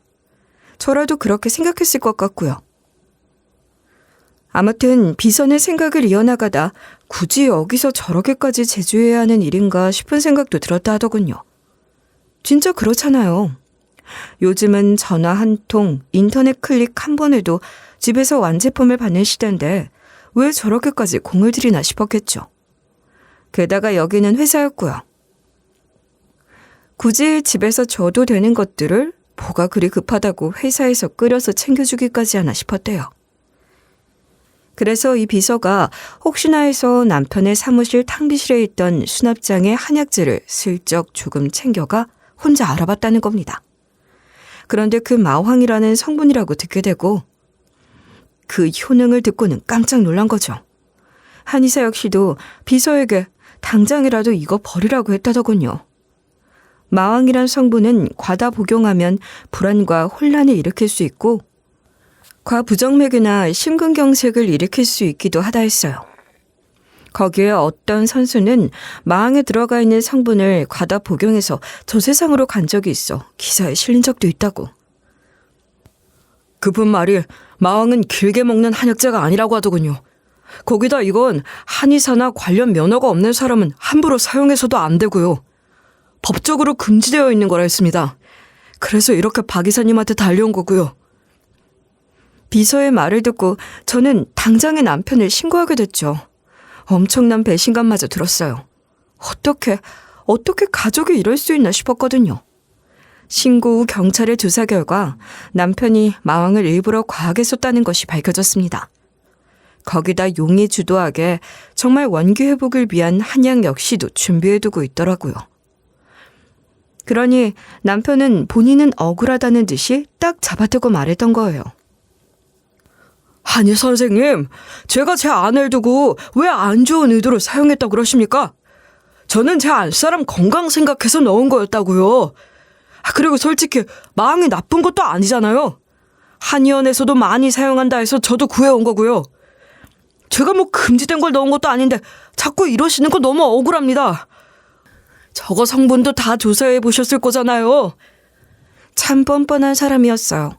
저라도 그렇게 생각했을 것 같고요. 아무튼 비서는 생각을 이어나가다 굳이 여기서 저렇게까지 제조해야 하는 일인가 싶은 생각도 들었다 하더군요. 진짜 그렇잖아요. 요즘은 전화 한 통, 인터넷 클릭 한 번에도 집에서 완제품을 받는 시대인데 왜 저렇게까지 공을 들이나 싶었겠죠. 게다가 여기는 회사였고요. 굳이 집에서 줘도 되는 것들을 뭐가 그리 급하다고 회사에서 끓여서 챙겨주기까지 하나 싶었대요. 그래서 이 비서가 혹시나 해서 남편의 사무실 탕비실에 있던 수납장의 한약재를 슬쩍 조금 챙겨가 혼자 알아봤다는 겁니다. 그런데 그 마황이라는 성분이라고 듣게 되고 그 효능을 듣고는 깜짝 놀란 거죠. 한의사 역시도 비서에게 당장이라도 이거 버리라고 했다더군요. 마왕이란 성분은 과다 복용하면 불안과 혼란을 일으킬 수 있고 과부정맥이나 심근경색을 일으킬 수 있기도 하다 했어요. 거기에 어떤 선수는 마왕에 들어가 있는 성분을 과다 복용해서 저 세상으로 간 적이 있어 기사에 실린 적도 있다고. 그분 말이 마왕은 길게 먹는 한약재가 아니라고 하더군요. 거기다 이건 한의사나 관련 면허가 없는 사람은 함부로 사용해서도 안 되고요. 법적으로 금지되어 있는 거라 했습니다. 그래서 이렇게 박 이사님한테 달려온 거고요. 비서의 말을 듣고 저는 당장에 남편을 신고하게 됐죠. 엄청난 배신감마저 들었어요. 어떻게 가족이 이럴 수 있나 싶었거든요. 신고 후 경찰의 조사 결과 남편이 마왕을 일부러 과하게 쏟다는 것이 밝혀졌습니다. 거기다 용이 주도하게 정말 원기 회복을 위한 한약 역시도 준비해두고 있더라고요. 그러니 남편은 본인은 억울하다는 듯이 딱 잡아떼고 말했던 거예요. 아니 선생님, 제가 제 아내를 두고 왜 안 좋은 의도로 사용했다고 그러십니까? 저는 제 안사람 건강 생각해서 넣은 거였다고요. 그리고 솔직히 마음이 나쁜 것도 아니잖아요. 한의원에서도 많이 사용한다 해서 저도 구해온 거고요. 제가 뭐 금지된 걸 넣은 것도 아닌데 자꾸 이러시는 거 너무 억울합니다. 저거 성분도 다 조사해 보셨을 거잖아요. 참 뻔뻔한 사람이었어요.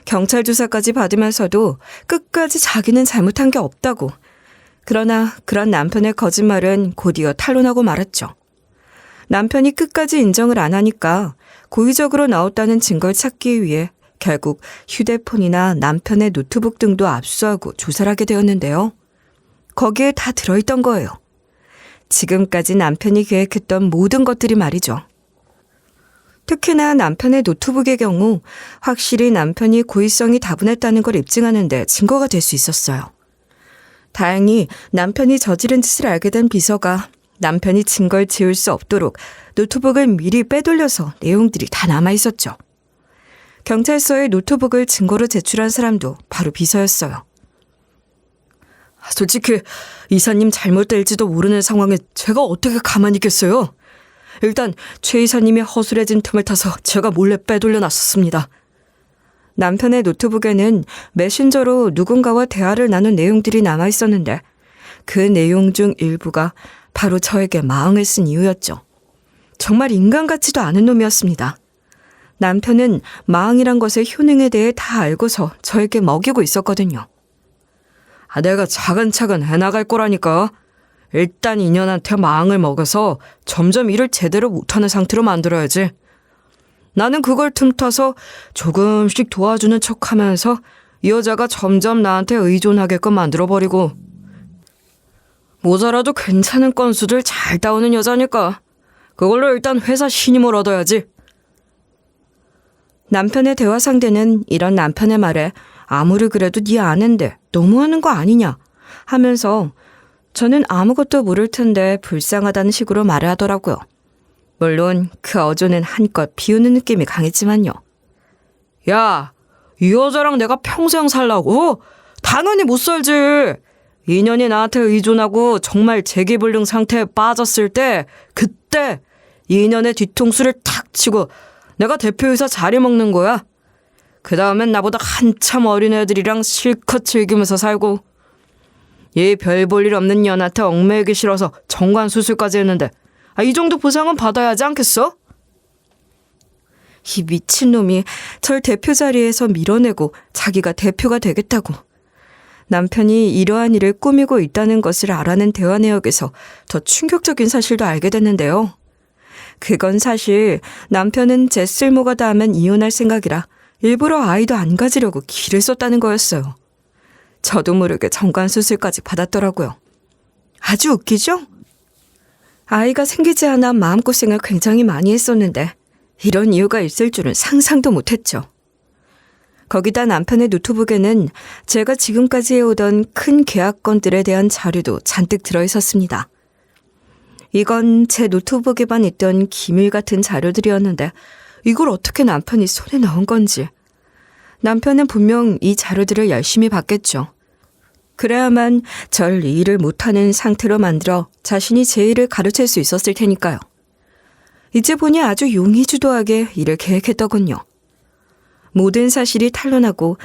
경찰 조사까지 받으면서도 끝까지 자기는 잘못한 게 없다고. 그러나 그런 남편의 거짓말은 곧이어 탄로나고 말았죠. 남편이 끝까지 인정을 안 하니까 고의적으로 넣었다는 증거를 찾기 위해 결국 휴대폰이나 남편의 노트북 등도 압수하고 조사를 하게 되었는데요. 거기에 다 들어있던 거예요. 지금까지 남편이 계획했던 모든 것들이 말이죠. 특히나 남편의 노트북의 경우 확실히 남편이 고의성이 다분했다는 걸 입증하는 데 증거가 될 수 있었어요. 다행히 남편이 저지른 짓을 알게 된 비서가 남편이 증거를 지울 수 없도록 노트북을 미리 빼돌려서 내용들이 다 남아있었죠. 경찰서에 노트북을 증거로 제출한 사람도 바로 비서였어요. 솔직히 이사님 잘못될지도 모르는 상황에 제가 어떻게 가만히 있겠어요? 일단 최 이사님이 허술해진 틈을 타서 제가 몰래 빼돌려 놨었습니다. 남편의 노트북에는 메신저로 누군가와 대화를 나눈 내용들이 남아있었는데 그 내용 중 일부가 바로 저에게 마왕을 쓴 이유였죠. 정말 인간 같지도 않은 놈이었습니다. 남편은 마왕이란 것의 효능에 대해 다 알고서 저에게 먹이고 있었거든요. 내가 차근차근 해나갈 거라니까. 일단 인연한테 마왕을 먹어서 점점 일을 제대로 못하는 상태로 만들어야지. 나는 그걸 틈타서 조금씩 도와주는 척하면서 이 여자가 점점 나한테 의존하게끔 만들어버리고 모자라도 괜찮은 건수들 잘 따오는 여자니까 그걸로 일단 회사 신임을 얻어야지. 남편의 대화 상대는 이런 남편의 말에 아무리 그래도 네 아는데 너무하는 거 아니냐 하면서 저는 아무것도 모를 텐데 불쌍하다는 식으로 말을 하더라고요. 물론 그 어조는 한껏 비우는 느낌이 강했지만요. 야, 이 여자랑 내가 평생 살라고? 당연히 못 살지. 인연이 나한테 의존하고 정말 재기불능 상태에 빠졌을 때 그때 인연의 뒤통수를 탁 치고 내가 대표이사 자리 먹는 거야. 그 다음엔 나보다 한참 어린 애들이랑 실컷 즐기면서 살고 이 별 볼 일 없는 년한테 얽매이기 싫어서 정관 수술까지 했는데 이 정도 보상은 받아야 하지 않겠어? 이 미친놈이 절 대표 자리에서 밀어내고 자기가 대표가 되겠다고. 남편이 이러한 일을 꾸미고 있다는 것을 알아낸 대화 내역에서 더 충격적인 사실도 알게 됐는데요. 그건 사실 남편은 제 쓸모가 닿으면 이혼할 생각이라 일부러 아이도 안 가지려고 기를 썼다는 거였어요. 저도 모르게 정관수술까지 받았더라고요. 아주 웃기죠? 아이가 생기지 않아 마음고생을 굉장히 많이 했었는데 이런 이유가 있을 줄은 상상도 못했죠. 거기다 남편의 노트북에는 제가 지금까지 해오던 큰 계약건들에 대한 자료도 잔뜩 들어있었습니다. 이건 제 노트북에만 있던 기밀 같은 자료들이었는데 이걸 어떻게 남편이 손에 넣은 건지. 남편은 분명 이 자료들을 열심히 봤겠죠. 그래야만 절 이 일을 못하는 상태로 만들어 자신이 제 일을 가르칠 수 있었을 테니까요. 이제 보니 아주 용의주도하게 일을 계획했더군요. 모든 사실이 탄로나고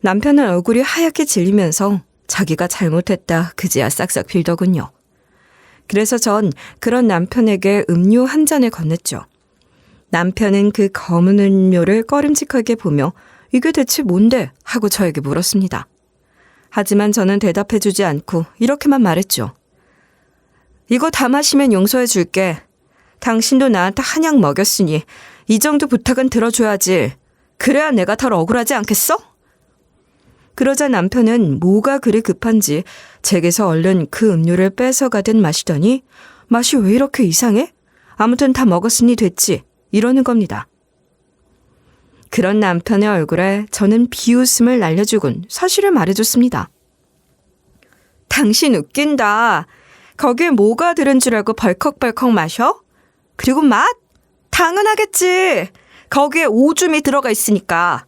남편은 얼굴이 하얗게 질리면서 자기가 잘못했다 그제야 싹싹 빌더군요. 그래서 전 그런 남편에게 음료 한 잔을 건넸죠. 남편은 그 검은 음료를 꺼림칙하게 보며 이게 대체 뭔데? 하고 저에게 물었습니다. 하지만 저는 대답해주지 않고 이렇게만 말했죠. 이거 다 마시면 용서해 줄게. 당신도 나한테 한약 먹였으니 이 정도 부탁은 들어줘야지. 그래야 내가 덜 억울하지 않겠어? 그러자 남편은 뭐가 그리 급한지 제게서 얼른 그 음료를 뺏어가듯 마시더니 맛이 왜 이렇게 이상해? 아무튼 다 먹었으니 됐지. 이러는 겁니다. 그런 남편의 얼굴에 저는 비웃음을 날려주곤 사실을 말해줬습니다. 당신 웃긴다. 거기에 뭐가 들은 줄 알고 벌컥벌컥 마셔? 그리고 맛? 당연하겠지. 거기에 오줌이 들어가 있으니까.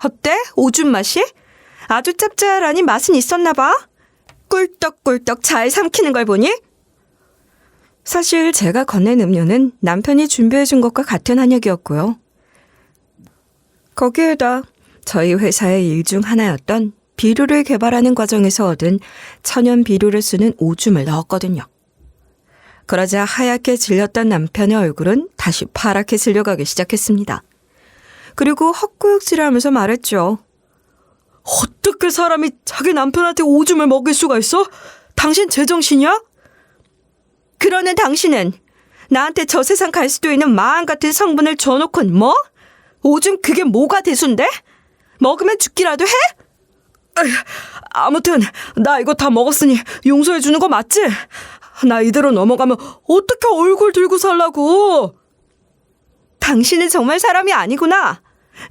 어때? 오줌 맛이? 아주 짭짤하니 맛은 있었나 봐. 꿀떡꿀떡 잘 삼키는 걸 보니? 사실 제가 건넨 음료는 남편이 준비해준 것과 같은 한약이었고요. 거기에다 저희 회사의 일 중 하나였던 비료를 개발하는 과정에서 얻은 천연 비료를 쓰는 오줌을 넣었거든요. 그러자 하얗게 질렸던 남편의 얼굴은 다시 파랗게 질려가기 시작했습니다. 그리고 헛구역질하면서 말했죠. 어떻게 사람이 자기 남편한테 오줌을 먹일 수가 있어? 당신 제정신이야? 그러는 당신은 나한테 저 세상 갈 수도 있는 마음 같은 성분을 줘놓곤 뭐? 오줌 그게 뭐가 대수인데? 먹으면 죽기라도 해? 아무튼 나 이거 다 먹었으니 용서해 주는 거 맞지? 나 이대로 넘어가면 어떻게 얼굴 들고 살라고? 당신은 정말 사람이 아니구나.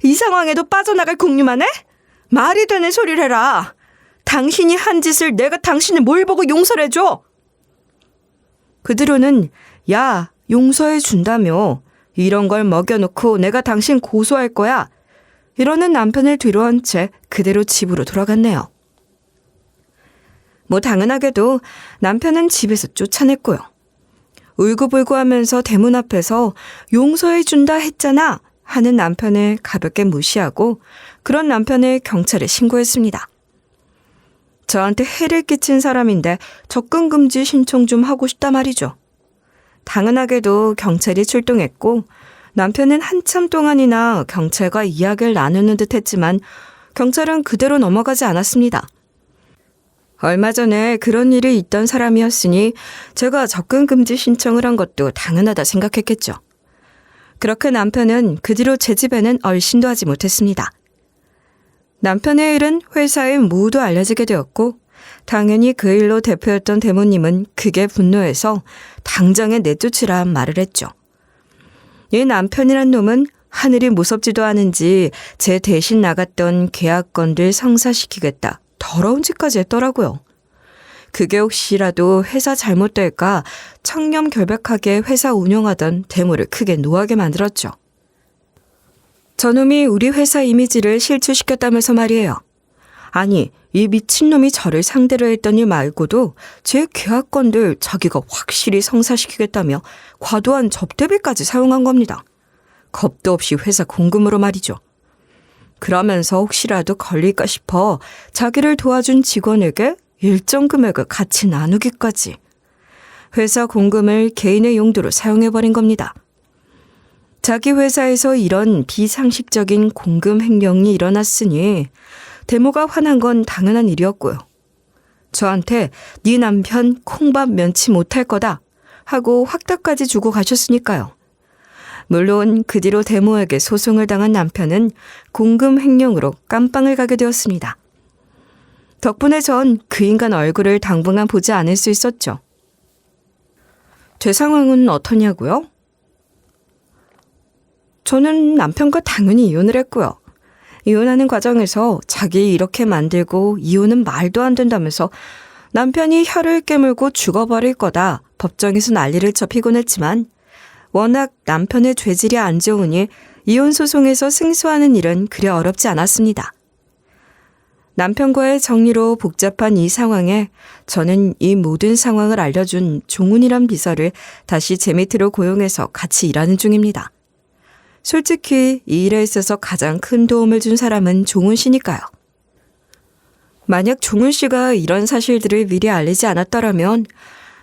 이 상황에도 빠져나갈 궁리만 해? 말이 되는 소리를 해라. 당신이 한 짓을 내가 당신을 뭘 보고 용서를 해줘? 그 뒤로는 야 용서해 준다며 이런 걸 먹여놓고 내가 당신 고소할 거야. 이러는 남편을 뒤로 한 채 그대로 집으로 돌아갔네요. 뭐 당연하게도 남편은 집에서 쫓아냈고요. 울고불고 하면서 대문 앞에서 용서해 준다 했잖아 하는 남편을 가볍게 무시하고 그런 남편을 경찰에 신고했습니다. 저한테 해를 끼친 사람인데 접근금지 신청 좀 하고 싶다 말이죠. 당연하게도 경찰이 출동했고 남편은 한참 동안이나 경찰과 이야기를 나누는 듯 했지만 경찰은 그대로 넘어가지 않았습니다. 얼마 전에 그런 일이 있던 사람이었으니 제가 접근금지 신청을 한 것도 당연하다 생각했겠죠. 그렇게 남편은 그 뒤로 제 집에는 얼씬도 하지 못했습니다. 남편의 일은 회사에 모두 알려지게 되었고 당연히 그 일로 대표였던 대모님은 크게 분노해서 당장에 내쫓으라 말을 했죠. 이 남편이란 놈은 하늘이 무섭지도 않은지 제 대신 나갔던 계약건들 성사시키겠다. 더러운 짓까지 했더라고요. 그게 혹시라도 회사 잘못될까 청렴결백하게 회사 운영하던 대모를 크게 노하게 만들었죠. 저놈이 우리 회사 이미지를 실추시켰다면서 말이에요. 아니, 이 미친놈이 저를 상대로 했던 일 말고도 제 계약건들 자기가 확실히 성사시키겠다며 과도한 접대비까지 사용한 겁니다. 겁도 없이 회사 공금으로 말이죠. 그러면서 혹시라도 걸릴까 싶어 자기를 도와준 직원에게 일정 금액을 같이 나누기까지. 회사 공금을 개인의 용도로 사용해버린 겁니다. 자기 회사에서 이런 비상식적인 공금 횡령이 일어났으니 대모가 화난 건 당연한 일이었고요. 저한테 네 남편 콩밥 면치 못할 거다 하고 확답까지 주고 가셨으니까요. 물론 그 뒤로 대모에게 소송을 당한 남편은 공금 횡령으로 깜빵을 가게 되었습니다. 덕분에 전 그 인간 얼굴을 당분간 보지 않을 수 있었죠. 제 상황은 어떠냐고요? 저는 남편과 당연히 이혼을 했고요. 이혼하는 과정에서 자기 이렇게 만들고 이혼은 말도 안 된다면서 남편이 혀를 깨물고 죽어버릴 거다 법정에서 난리를 쳐 피곤했지만 워낙 남편의 죄질이 안 좋으니 이혼 소송에서 승소하는 일은 그리 어렵지 않았습니다. 남편과의 정리로 복잡한 이 상황에 저는 이 모든 상황을 알려준 종훈이란 비서를 다시 제 밑으로 고용해서 같이 일하는 중입니다. 솔직히 이 일에 있어서 가장 큰 도움을 준 사람은 종훈 씨니까요. 만약 종훈 씨가 이런 사실들을 미리 알리지 않았더라면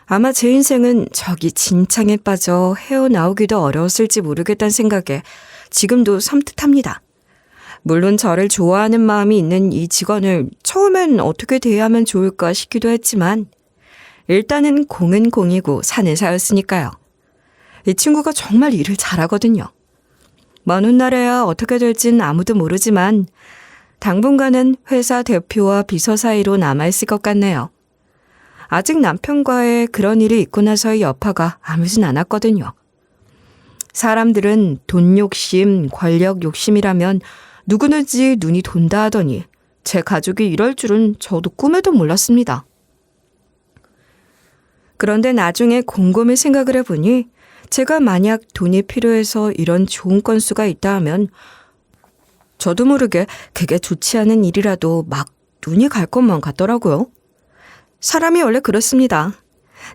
아마 제 인생은 저기 진창에 빠져 헤어나오기도 어려웠을지 모르겠다는 생각에 지금도 섬뜩합니다. 물론 저를 좋아하는 마음이 있는 이 직원을 처음엔 어떻게 대하면 좋을까 싶기도 했지만 일단은 공은 공이고 사는 사였으니까요. 이 친구가 정말 일을 잘하거든요. 먼 훗날에야 어떻게 될진 아무도 모르지만 당분간은 회사 대표와 비서 사이로 남아있을 것 같네요. 아직 남편과의 그런 일이 있고 나서의 여파가 아물진 않았거든요. 사람들은 돈 욕심, 권력 욕심이라면 누구든지 눈이 돈다 하더니 제 가족이 이럴 줄은 저도 꿈에도 몰랐습니다. 그런데 나중에 곰곰이 생각을 해보니 제가 만약 돈이 필요해서 이런 좋은 건수가 있다 하면 저도 모르게 그게 좋지 않은 일이라도 막 눈이 갈 것만 같더라고요. 사람이 원래 그렇습니다.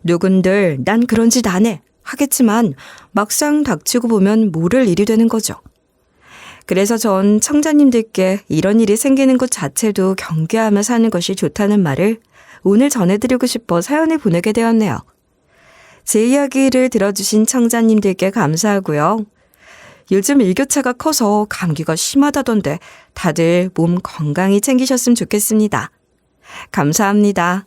누군들 난 그런 짓 안 해 하겠지만 막상 닥치고 보면 모를 일이 되는 거죠. 그래서 전 청자님들께 이런 일이 생기는 것 자체도 경계하며 사는 것이 좋다는 말을 오늘 전해드리고 싶어 사연을 보내게 되었네요. 제 이야기를 들어주신 청자님들께 감사하고요. 요즘 일교차가 커서 감기가 심하다던데 다들 몸 건강히 챙기셨으면 좋겠습니다. 감사합니다.